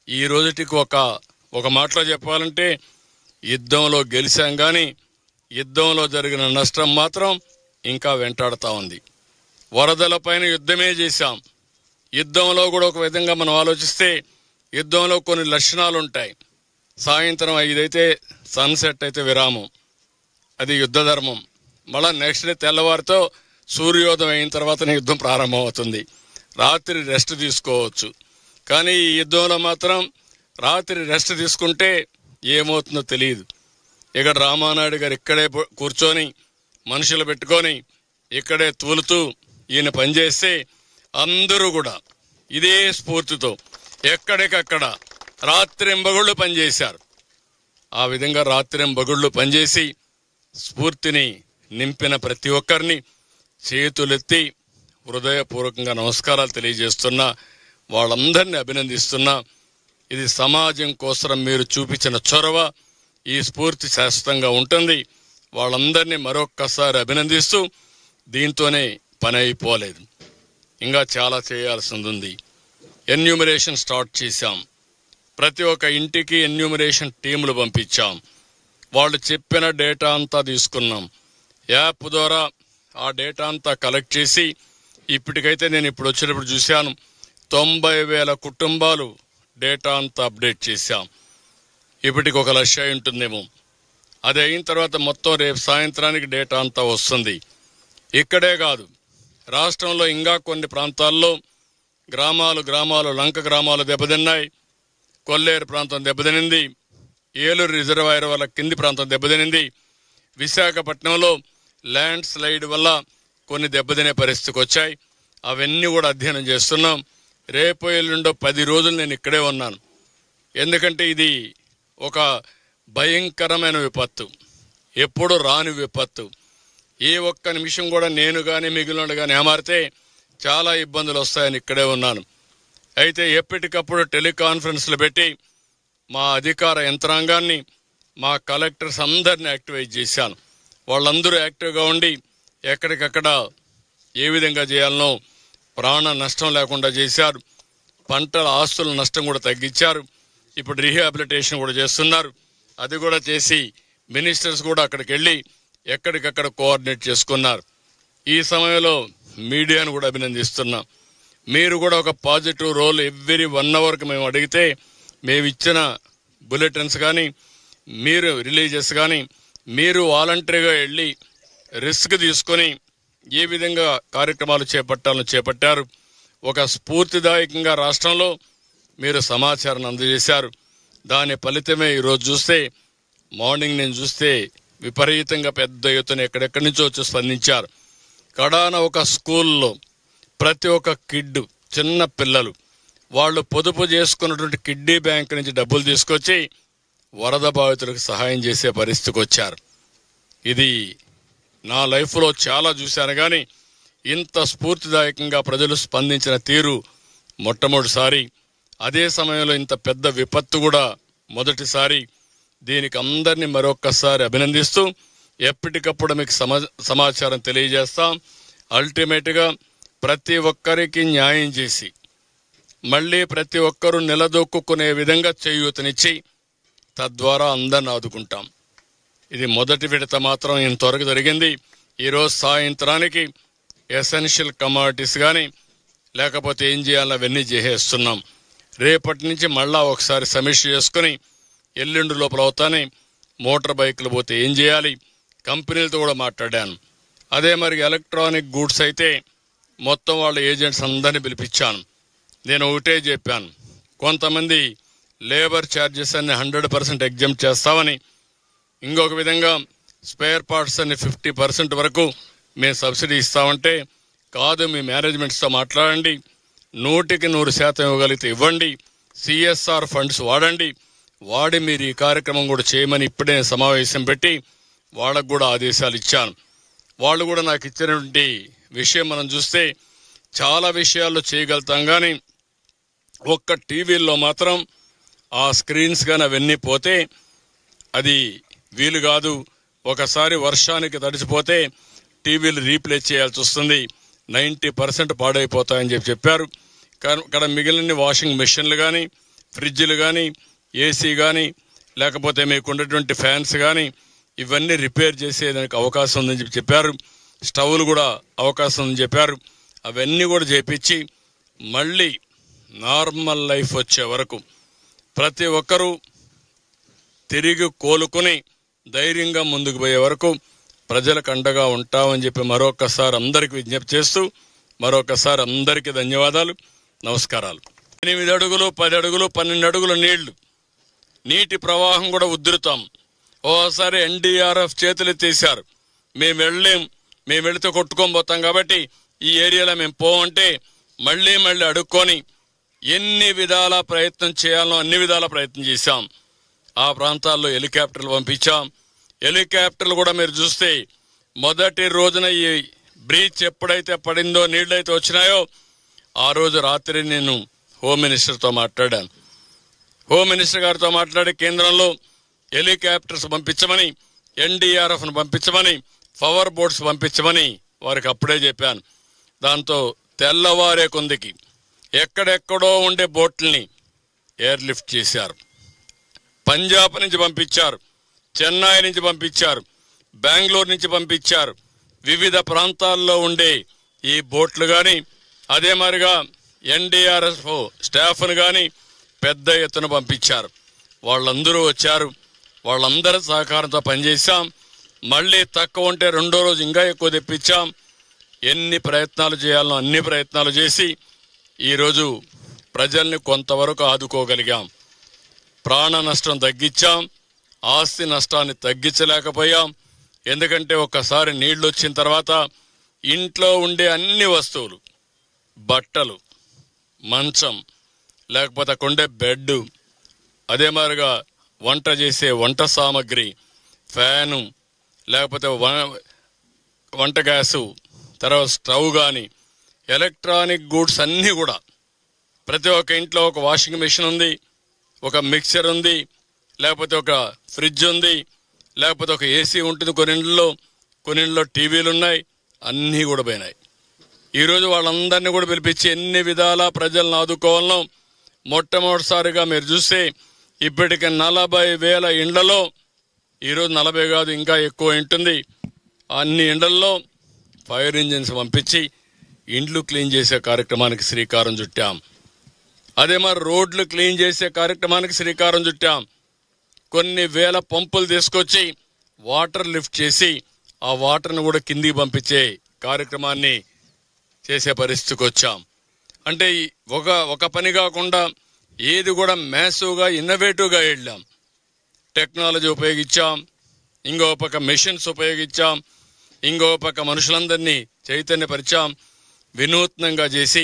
ఈ రోజుటికి ఒక మాటలో చెప్పాలంటే యుద్ధంలో గెలిచాం కానీ యుద్ధంలో జరిగిన నష్టం మాత్రం ఇంకా వెంటాడుతూ ఉంది. వరదలపైన యుద్ధమే చేశాం. యుద్ధంలో కూడా ఒక విధంగా మనం ఆలోచిస్తే యుద్ధంలో కొన్ని లక్షణాలు ఉంటాయి. సాయంత్రం 5 అయితే సన్సెట్ అయితే విరామం, అది యుద్ధ ధర్మం. మళ్ళా నెక్స్ట్ డే తెల్లవారితో సూర్యోదయం అయిన తర్వాతనే యుద్ధం ప్రారంభం అవుతుంది. రాత్రి రెస్ట్ తీసుకోవచ్చు. కానీ ఈ యుద్ధంలో మాత్రం రాత్రి రెస్ట్ తీసుకుంటే ఏమవుతుందో తెలియదు. ఇక్కడ రామానాయుడు గారు ఇక్కడే కూర్చొని మనుషులు పెట్టుకొని ఇక్కడే తూలుతూ ఈయన పనిచేస్తే అందరూ కూడా ఇదే స్ఫూర్తితో ఎక్కడికక్కడ రాత్రింబగుళ్ళు పనిచేశారు. ఆ విధంగా రాత్రింబగుళ్ళు పనిచేసి స్ఫూర్తిని నింపిన ప్రతి ఒక్కరిని చేతులెత్తి హృదయపూర్వకంగా నమస్కారాలు తెలియజేస్తున్నా, వాళ్ళందరినీ అభినందిస్తున్నా. ఇది సమాజం కోసం మీరు చూపించిన చొరవ, ఈ స్ఫూర్తి శాశ్వతంగా ఉంటుంది. వాళ్ళందరినీ మరొక్కసారి అభినందిస్తూ దీంతోనే పని అయిపోలేదు, ఇంకా చాలా చేయాల్సింది ఉంది. ఎన్యూమరేషన్ స్టార్ట్ చేశాం. ప్రతి ఒక్క ఇంటికి ఎన్యూమరేషన్ టీములు పంపించాం. వాళ్ళు చెప్పిన డేటా అంతా తీసుకున్నాం. యాప్ ద్వారా ఆ డేటా అంతా కలెక్ట్ చేసి ఇప్పటికైతే నేను ఇప్పుడు వచ్చినప్పుడు చూశాను 90,000 కుటుంబాలు డేటా అంతా అప్డేట్ చేశాం. ఇప్పటికి 1,00,000 ఉంటుందేమో. అది అయిన తర్వాత మొత్తం రేపు సాయంత్రానికి డేటా అంతా వస్తుంది. ఇక్కడే కాదు, రాష్ట్రంలో ఇంకా కొన్ని ప్రాంతాల్లో గ్రామాలు లంక గ్రామాలు దెబ్బతిన్నాయి. కొల్లేరు ప్రాంతం దెబ్బతినింది. ఏలూరు రిజర్వాయర్ వల్ల కింది ప్రాంతం దెబ్బతినింది. విశాఖపట్నంలో ల్యాండ్ స్లైడ్ వల్ల కొన్ని దెబ్బతినే పరిస్థితికి వచ్చాయి. అవన్నీ కూడా అధ్యయనం చేస్తున్నాం. రేపు ఎల్లుండో 10 రోజులు నేను ఇక్కడే ఉన్నాను. ఎందుకంటే ఇది ఒక భయంకరమైన విపత్తు, ఎప్పుడు రాని విపత్తు. ఏ ఒక్క నిమిషం కూడా నేను కానీ మిగిలిన కానీ ఏమారితే చాలా ఇబ్బందులు వస్తాయని ఇక్కడే ఉన్నాను. అయితే ఎప్పటికప్పుడు టెలికాన్ఫరెన్స్లు పెట్టి మా అధికార యంత్రాంగాన్ని, మా కలెక్టర్స్ అందరినీ యాక్టివేట్ చేశాను. వాళ్ళందరూ యాక్టివ్గా ఉండి ఎక్కడికక్కడ ఏ విధంగా చేయాలనో ప్రాణ నష్టం లేకుండా చేశారు. పంటల ఆస్తుల నష్టం కూడా తగ్గించారు. ఇప్పుడు రీహాబిలిటేషన్ కూడా చేస్తున్నారు. అది కూడా చేసి మినిస్టర్స్ కూడా అక్కడికి వెళ్ళి ఎక్కడికక్కడ కోఆర్డినేట్ చేసుకున్నారు. ఈ సమయంలో మీడియాను కూడా అభినందిస్తున్నాం. మీరు కూడా ఒక పాజిటివ్ రోల్ ఎవ్రీ 1 అవర్కి మేము అడిగితే మేము ఇచ్చిన బులెటిన్స్ కానీ, మీరు రిలీజెస్ కానీ, మీరు వాలంటరీగా వెళ్ళి రిస్క్ తీసుకొని ఏ విధంగా కార్యక్రమాలు చేపట్టాలని చేపట్టారు. ఒక స్ఫూర్తిదాయకంగా రాష్ట్రంలో మీరు సమాచారాన్ని అందజేశారు. దాని ఫలితమే ఈరోజు చూస్తే, మార్నింగ్ నేను చూస్తే విపరీతంగా పెద్ద ఎత్తున ఎక్కడెక్కడి నుంచో వచ్చి స్పందించారు. కడాన ఒక స్కూల్లో ప్రతి ఒక్క కిడ్, చిన్న పిల్లలు వాళ్ళు పొదుపు చేసుకున్నటువంటి కిడ్నీ బ్యాంక్ నుంచి డబ్బులు తీసుకొచ్చి వరద బాధితులకు సహాయం చేసే పరిస్థితికి వచ్చారు. ఇది నా లైఫ్లో చాలా చూశాను, కానీ ఇంత స్ఫూర్తిదాయకంగా ప్రజలు స్పందించిన తీరు మొట్టమొదటిసారి. అదే సమయంలో ఇంత పెద్ద విపత్తు కూడా మొదటిసారి. దీనికి అందరినీ మరొక్కసారి అభినందిస్తూ ఎప్పటికప్పుడు మీకు సమాచారం తెలియజేస్తాం. అల్టిమేట్గా ప్రతి ఒక్కరికి న్యాయం చేసి మళ్ళీ ప్రతి ఒక్కరూ నిలదొక్కునే విధంగా చేయూతనిచ్చి తద్వారా అందరిని ఆదుకుంటాం. ఇది మొదటి విడత మాత్రం ఇంతవరకు జరిగింది. ఈరోజు సాయంత్రానికి ఎసెన్షియల్ కమాడిటీస్ కానీ లేకపోతే ఏం చేయాలో అవన్నీ చేసేస్తున్నాం. రేపటి నుంచి మళ్ళా ఒకసారి సమీక్ష చేసుకుని ఎల్లుండి లోపల అవుతానే మోటార్ బైకులు పోతే ఏం చేయాలి, కంపెనీలతో కూడా మాట్లాడాను. అదే మరి ఎలక్ట్రానిక్ గూడ్స్ అయితే మొత్తం వాళ్ళ ఏజెంట్స్ అందరినీ పిలిపించాను. నేను ఒకటే చెప్పాను, కొంతమంది లేబర్ ఛార్జెస్ అన్ని 100% ఎగ్జామ్ చేస్తామని, ఇంకొక విధంగా స్పేర్ పార్ట్స్ అన్ని 50% వరకు మేము సబ్సిడీ ఇస్తామంటే, కాదు మీ మేనేజ్మెంట్స్తో మాట్లాడండి, 100% ఇవ్వగలిగితే ఇవ్వండి, సిఎస్ఆర్ ఫండ్స్ వాడి మీరు ఈ కార్యక్రమం కూడా చేయమని ఇప్పుడే సమావేశం పెట్టి వాళ్ళకు కూడా ఆదేశాలు ఇచ్చాను. వాళ్ళు కూడా నాకు ఇచ్చినటువంటి విషయం మనం చూస్తే చాలా విషయాల్లో చేయగలుగుతాం, కానీ ఒక్క టీవీల్లో మాత్రం ఆ స్క్రీన్స్ కానీ అవన్నీ పోతే అది వీలు కాదు. ఒకసారి వర్షానికి తడిచిపోతే టీవీలు రీప్లేస్ చేయాల్సి వస్తుంది, 90% పాడైపోతాయని చెప్పారు. ఇక్కడ మిగిలిన వాషింగ్ మెషిన్లు కానీ ఫ్రిడ్జ్లు కానీ, ఏసీ కానీ, లేకపోతే మీకు ఉన్నటువంటి ఫ్యాన్స్ కానీ ఇవన్నీ రిపేర్ చేసేదానికి అవకాశం ఉందని చెప్పారు. స్టవ్లు కూడా అవకాశం ఉందని చెప్పారు. అవన్నీ కూడా చేపించి మళ్ళీ నార్మల్ లైఫ్ వచ్చే వరకు ప్రతి ఒక్కరూ తిరిగి కోలుకుని ధైర్యంగా ముందుకు పోయే వరకు ప్రజలకు అండగా ఉంటామని చెప్పి మరొకసారి అందరికీ విజ్ఞప్తి చేస్తూ మరొకసారి అందరికీ ధన్యవాదాలు, నమస్కారాలు. 8 అడుగులు, 10 అడుగులు, 12 అడుగుల నీటి ప్రవాహం కూడా ఉధృతం. ఓసారి ఎన్డీఆర్ఎఫ్ చేతులెత్తేసారు. మేము వెళితే కొట్టుకొని పోతాం కాబట్టి ఈ ఏరియాలో మేము పోవంటే మళ్ళీ అడుక్కొని ఎన్ని విధాల ప్రయత్నం చేయాలో అన్ని విధాల ప్రయత్నం చేశాం. ఆ ప్రాంతాల్లో హెలికాప్టర్లు పంపించాం. హెలికాప్టర్లు కూడా మీరు చూస్తే మొదటి రోజున ఈ బ్రీచ్ ఎప్పుడైతే పడిందో, నీళ్ళైతే వచ్చినాయో ఆ రోజు రాత్రి నేను హోమ్ మినిస్టర్తో మాట్లాడాను. హోమ్ మినిస్టర్ గారితో మాట్లాడి కేంద్రంలో హెలికాప్టర్స్ పంపించమని, ఎన్డీఆర్ఎఫ్ను పంపించమని, పవర్ బోట్స్ పంపించమని వారికి అప్పుడే చెప్పాను. దాంతో తెల్లవారే కొందికి ఎక్కడెక్కడో ఉండే బోట్లని ఎయిర్ లిఫ్ట్ చేశారు. పంజాబ్ నుంచి పంపించారు, చెన్నై నుంచి పంపించారు, బెంగళూరు నుంచి పంపించారు. వివిధ ప్రాంతాల్లో ఉండే ఈ బోట్లు కానీ, అదే మరిగా ఎన్డీఆర్ఎఫ్ స్టాఫ్ను కానీ పెద్ద ఎత్తున పంపించారు. వాళ్ళందరూ వచ్చారు. వాళ్ళందరి సహకారంతో పనిచేశాం. మళ్ళీ తక్కువ ఉంటే రెండో రోజు ఇంకా ఎక్కువ తెప్పించాం. ఎన్ని ప్రయత్నాలు చేయాలనో అన్ని ప్రయత్నాలు చేసి ఈరోజు ప్రజల్ని కొంతవరకు ఆదుకోగలిగాం. ప్రాణ నష్టం తగ్గించాం, ఆస్తి నష్టాన్ని తగ్గించలేకపోయాం. ఎందుకంటే ఒక్కసారి నీళ్లు వచ్చిన తర్వాత ఇంట్లో ఉండే అన్ని వస్తువులు, బట్టలు, మంచం, లేకపోతే అక్కడ ఉండే బెడ్, అదే మాదిరిగా వంట చేసే వంట సామాగ్రి, ఫ్యాను, లేకపోతే వంట గ్యాసు, తర్వాత స్టవ్ కానీ, ఎలక్ట్రానిక్ గూడ్స్ అన్నీ కూడా ప్రతి ఒక్క ఇంట్లో ఒక వాషింగ్ మెషిన్ ఉంది, ఒక మిక్సర్ ఉంది, లేకపోతే ఒక ఫ్రిడ్జ్ ఉంది, లేకపోతే ఒక ఏసీ ఉంటుంది. కొన్ని ఇళ్ళలో టీవీలు ఉన్నాయి. అన్నీ కూడా పోయినాయి. ఈరోజు వాళ్ళందరినీ కూడా పిలిపించి ఎన్ని విధాలా ప్రజలను ఆదుకోవాలనో మొట్టమొదటిసారిగా మీరు చూస్తే ఇప్పటికి 40,000 ఇండ్లలో, ఈరోజు 40 కాదు ఇంకా ఎక్కువ ఉంటుంది, అన్ని ఇండ్లలో ఫైర్ ఇంజిన్స్ పంపించి ఇండ్లు క్లీన్ చేసే కార్యక్రమానికి శ్రీకారం చుట్టాం. అదే మరి రోడ్లు క్లీన్ చేసే కార్యక్రమానికి శ్రీకారం చుట్టాం. కొన్ని వేల పంపులు తీసుకొచ్చి వాటర్ లిఫ్ట్ చేసి ఆ వాటర్ను కూడా కిందికి పంపించే కార్యక్రమాన్ని చేసే పరిస్థితికి వచ్చాం. అంటే ఒక పని కాకుండా ఏది కూడా మ్యాసివ్గా, ఇన్నోవేటివ్గా వెళ్ళాం. టెక్నాలజీ ఉపయోగించాం, ఇంకో పక్క మెషిన్స్ ఉపయోగించాం, ఇంకో పక్క మనుషులందరినీ చైతన్యపరిచాం, వినూత్నంగా చేసి